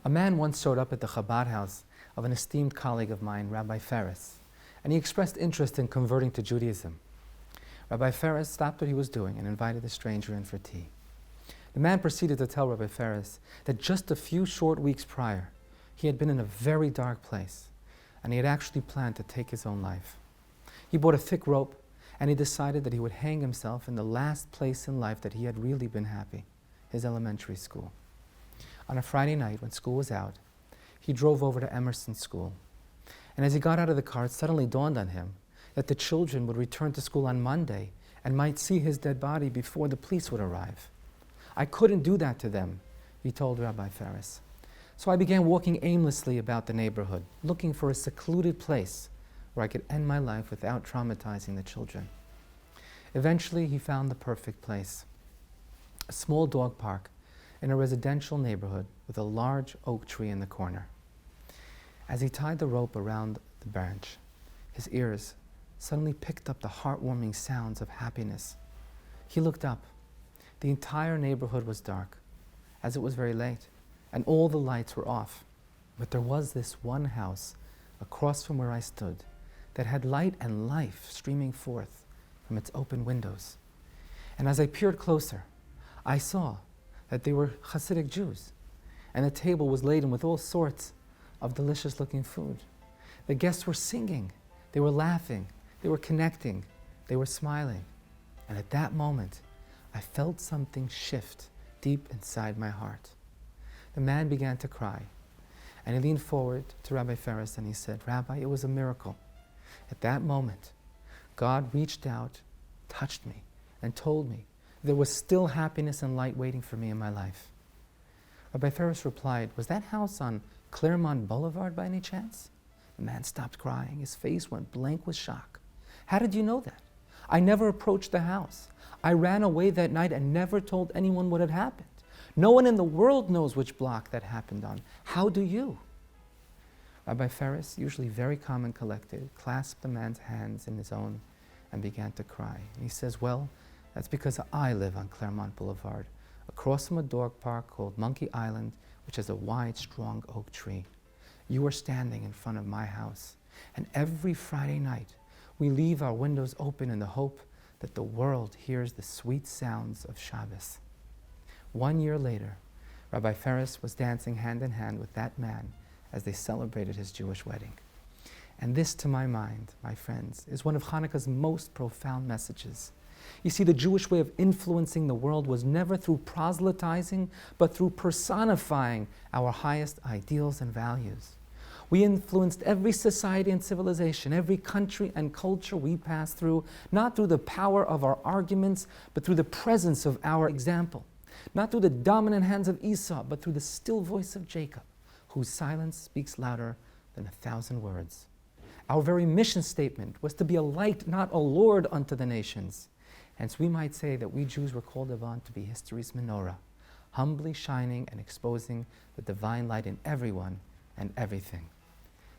A man once showed up at the Chabad house of an esteemed colleague of mine, Rabbi Ferris, and he expressed interest in converting to Judaism. Rabbi Ferris stopped what he was doing and invited the stranger in for tea. The man proceeded to tell Rabbi Ferris that just a few short weeks prior, he had been in a very dark place, and he had actually planned to take his own life. He bought a thick rope, and he decided that he would hang himself in the last place in life that he had really been happy, his elementary school. On a Friday night, when school was out, he drove over to Emerson School. And as he got out of the car, it suddenly dawned on him that the children would return to school on Monday and might see his dead body before the police would arrive. I couldn't do that to them, he told Rabbi Ferris. So I began walking aimlessly about the neighborhood, looking for a secluded place where I could end my life without traumatizing the children. Eventually, he found the perfect place, a small dog park in a residential neighborhood with a large oak tree in the corner. As he tied the rope around the branch, his ears suddenly picked up the heartwarming sounds of happiness. He looked up. The entire neighborhood was dark, as it was very late, and all the lights were off. But there was this one house across from where I stood that had light and life streaming forth from its open windows. And as I peered closer, I saw that they were Hasidic Jews, and the table was laden with all sorts of delicious-looking food. The guests were singing, they were laughing, they were connecting, they were smiling. And at that moment, I felt something shift deep inside my heart. The man began to cry, and he leaned forward to Rabbi Ferris and he said, "Rabbi, it was a miracle. At that moment, God reached out, touched me, and told me there was still happiness and light waiting for me in my life." Rabbi Ferris replied, "Was that house on Claremont Boulevard by any chance?" The man stopped crying. His face went blank with shock. "How did you know that? I never approached the house. I ran away that night and never told anyone what had happened. No one in the world knows which block that happened on. How do you?" Rabbi Ferris, usually very calm and collected, clasped the man's hands in his own and began to cry. And he says, "Well, that's because I live on Claremont Boulevard, across from a dog park called Monkey Island, which has a wide, strong oak tree. You are standing in front of my house, and every Friday night we leave our windows open in the hope that the world hears the sweet sounds of Shabbos." 1 year later, Rabbi Ferris was dancing hand in hand with that man as they celebrated his Jewish wedding. And this, to my mind, my friends, is one of Hanukkah's most profound messages. You see, the Jewish way of influencing the world was never through proselytizing, but through personifying our highest ideals and values. We influenced every society and civilization, every country and culture we passed through, not through the power of our arguments, but through the presence of our example. Not through the dominant hands of Esau, but through the still voice of Jacob, whose silence speaks louder than 1,000 words. Our very mission statement was to be a light, not a lord, unto the nations. Hence, we might say that we Jews were called upon to be history's menorah, humbly shining and exposing the divine light in everyone and everything.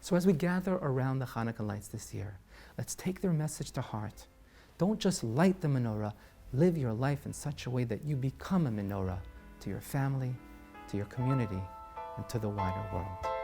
So as we gather around the Hanukkah lights this year, let's take their message to heart. Don't just light the menorah, live your life in such a way that you become a menorah to your family, to your community, and to the wider world.